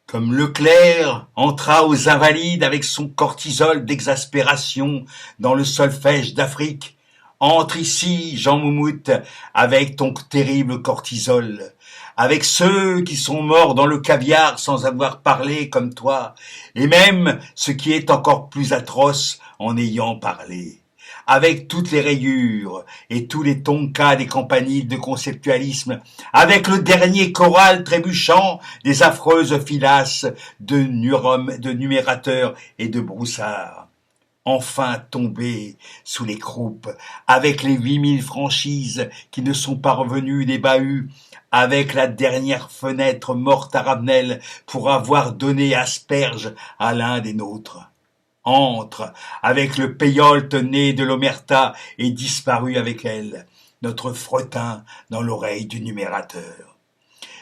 Comme Leclerc entra aux Invalides avec son cortisol d'exaspération dans le solfège d'Afrique, entre ici, Jean Moumout, avec ton terrible cortisol, avec ceux qui sont morts dans le caviar sans avoir parlé comme toi, et même ce qui est encore plus atroce en ayant parlé. Avec toutes les rayures et tous les tonkas des campaniles de conceptualisme, avec le dernier choral trébuchant des affreuses filasses de numérateurs et de broussards. Enfin tombé sous les croupes, avec les 8000 franchises qui ne sont pas revenues des bahuts, avec la dernière fenêtre morte à Ravenel pour avoir donné asperge à l'un des nôtres. Entre, avec le péyolte né de l'omerta et disparu avec elle, notre fretin dans l'oreille du numérateur.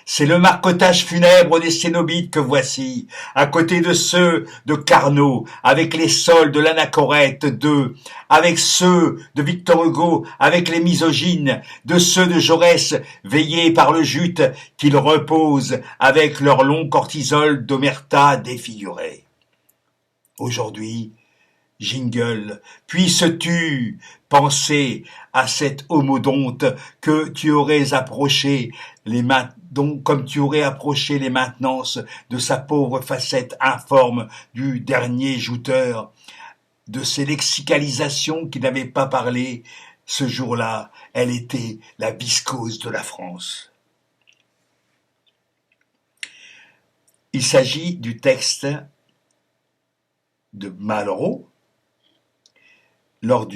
C'est le marcotage funèbre des cénobites que voici, à côté de ceux de Carnot, avec les sols de l'anachorète d'eux, avec ceux de Victor Hugo, avec les misogynes, de ceux de Jaurès, veillés par le jute, qu'ils reposent avec leur long cortisol d'omerta défiguré. Aujourd'hui, jingle, puisses-tu penser à cette homodonte que tu aurais approché comme tu aurais approché les maintenances de sa pauvre facette informe du dernier jouteur, de ses lexicalisations qui n'avaient pas parlé. Ce jour-là, elle était la viscose de la France. Il s'agit du texte de Malraux, lors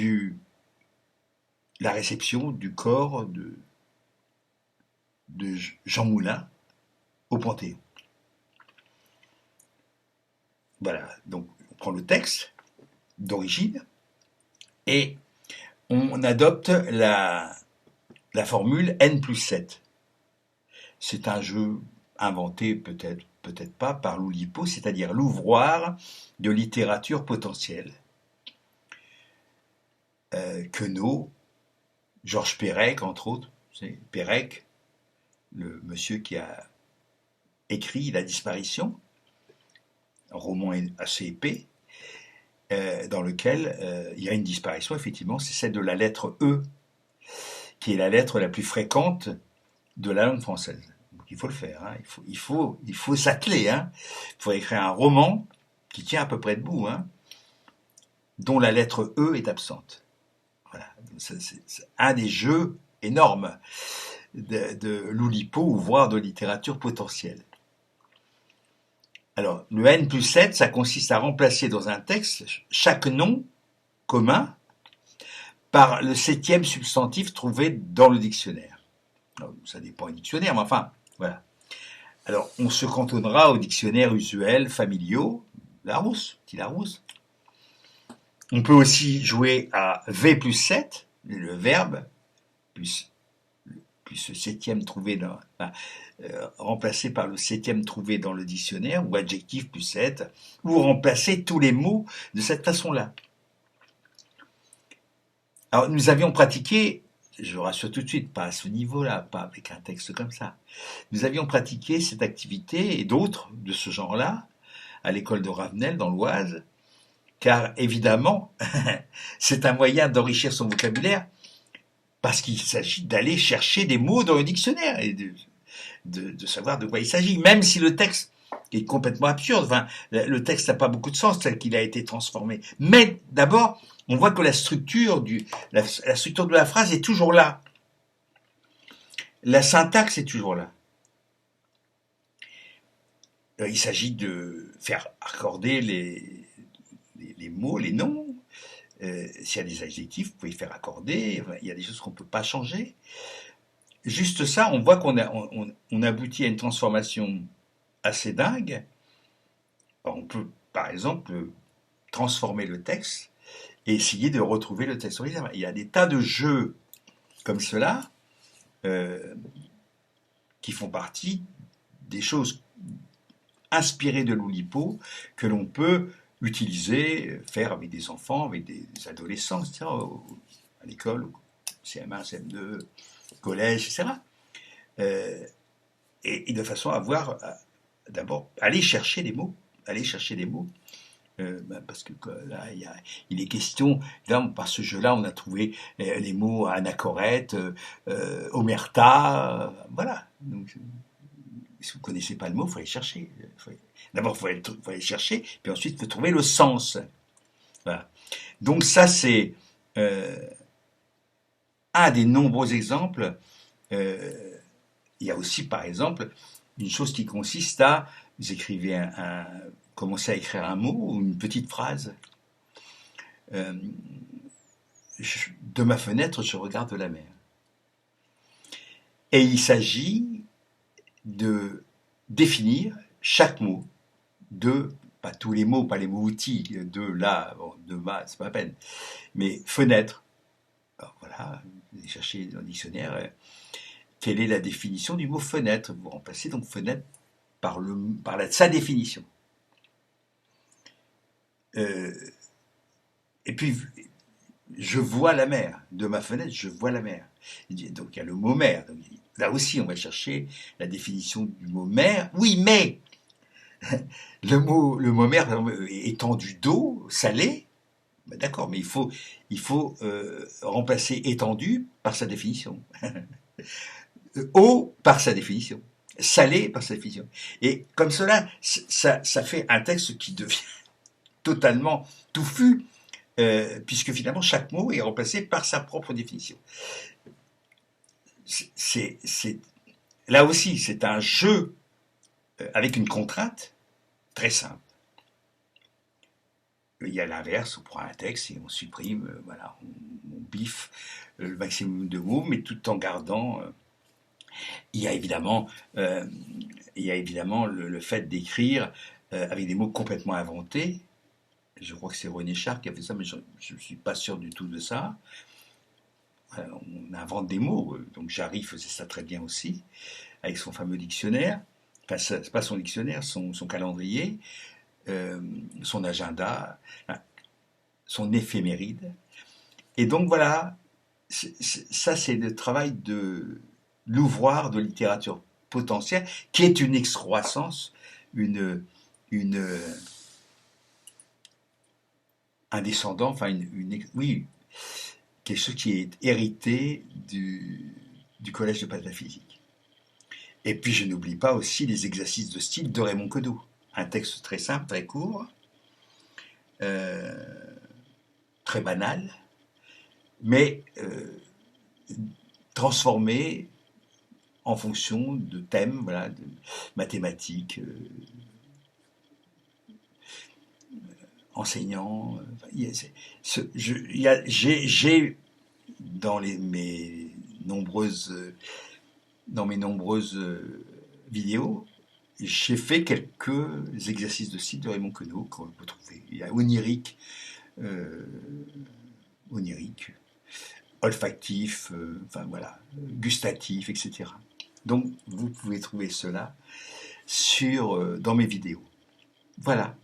la réception du corps de Jean Moulin au Panthéon. Voilà, donc on prend le texte d'origine et on adopte la formule N+7. C'est un jeu inventé peut-être pas par l'Oulipo, c'est-à-dire l'ouvroir de littérature potentielle. Queneau, Georges Perec, entre autres, c'est Perec, le monsieur qui a écrit La disparition, un roman assez épais, dans lequel il y a une disparition, effectivement, c'est celle de la lettre E, qui est la lettre la plus fréquente de la langue française. Donc il faut le faire, hein. il faut s'atteler, hein. Il faut écrire un roman qui tient à peu près debout, hein, dont la lettre E est absente. Voilà, c'est un des jeux énormes de l'Oulipo, ou voire de littérature potentielle. Alors, le N+7, ça consiste à remplacer dans un texte chaque nom commun par le 7e substantif trouvé dans le dictionnaire. Alors, ça dépend du dictionnaire, mais enfin, voilà. Alors, on se cantonnera aux dictionnaires usuels, familiaux, Larousse, petit Larousse. On peut aussi jouer à V+7, le verbe, plus le 7e trouvé remplacé par le 7e trouvé dans le dictionnaire, ou adjectif +7, ou remplacer tous les mots de cette façon-là. Alors, nous avions pratiqué, je vous rassure tout de suite, pas à ce niveau-là, pas avec un texte comme ça, nous avions pratiqué cette activité et d'autres de ce genre-là à l'école de Ravenel dans l'Oise, car évidemment, c'est un moyen d'enrichir son vocabulaire, parce qu'il s'agit d'aller chercher des mots dans le dictionnaire et de savoir de quoi il s'agit, même si le texte est complètement absurde. Enfin, le texte n'a pas beaucoup de sens tel qu'il a été transformé. Mais d'abord, on voit que la structure de la phrase est toujours là. La syntaxe est toujours là. Il s'agit de faire accorder les mots, les noms. S'il y a des adjectifs, vous pouvez faire accorder. Il y a des choses qu'on ne peut pas changer. Juste ça, on voit qu'on aboutit à une transformation assez dingue. Alors, on peut, par exemple, transformer le texte et essayer de retrouver le texte original. Il y a des tas de jeux comme cela qui font partie des choses inspirées de l'Oulipo que l'on peut utiliser, faire avec des enfants, avec des adolescents, etc., à l'école, CM1, CM2, collège, etc. Et de façon à avoir d'abord, allez chercher des mots. Allez chercher des mots. Parce que là, il est question, par ce jeu-là, on a trouvé les mots anachorète, omerta, voilà. Donc, si vous ne connaissez pas le mot, il faut aller chercher. D'abord, il faut aller chercher, puis ensuite, il faut trouver le sens. Voilà. Donc ça, c'est un des nombreux exemples. Il y a aussi, par exemple, une chose qui consiste à, vous écrivez commencez à écrire un mot ou une petite phrase. De ma fenêtre, je regarde la mer. Et il s'agit de définir chaque mot, pas tous les mots, pas les mots outils, de là, bon, de ma, c'est pas la peine, mais fenêtre. Alors voilà, vous allez chercher dans le dictionnaire, quelle est la définition du mot fenêtre? Vous remplacez donc fenêtre par sa définition. Et puis, je vois la mer. De ma fenêtre, je vois la mer. Donc, il y a le mot mer. Donc, là aussi, on va chercher la définition du mot mer. Oui, mais le mot mer étendu d'eau, salé, ben d'accord, mais il faut remplacer étendu par sa définition. Eau par sa définition. Salé par sa définition. Et comme cela, ça fait un texte qui devient totalement touffu, puisque finalement chaque mot est remplacé par sa propre définition. Là aussi, c'est un jeu avec une contrainte très simple. Il y a l'inverse, on prend un texte et on supprime, voilà, on biffe le maximum de mots, mais tout en gardant. Il y a évidemment, le fait d'écrire avec des mots complètement inventés. Je crois que c'est René Char qui a fait ça, mais je ne suis pas sûr du tout de ça. On invente des mots, donc Jarry faisait ça très bien aussi, avec son fameux dictionnaire. Enfin, c'est pas son dictionnaire, son calendrier, son agenda, son éphéméride. Et donc voilà, ça c'est le travail de l'ouvroir de littérature potentielle, qui est une excroissance, un descendant, enfin oui, quelque chose qui est hérité du collège de pataphysique. Et puis je n'oublie pas aussi les exercices de style de Raymond Queneau. Un texte très simple, très court, très banal, mais transformé en fonction de thèmes, voilà, de mathématiques, enseignants. J'ai dans mes nombreuses vidéos, j'ai fait quelques exercices de style de Raymond Queneau qu'on peut trouver. Il y a onirique, olfactif, enfin voilà, gustatif, etc. Donc vous pouvez trouver cela dans mes vidéos. Voilà.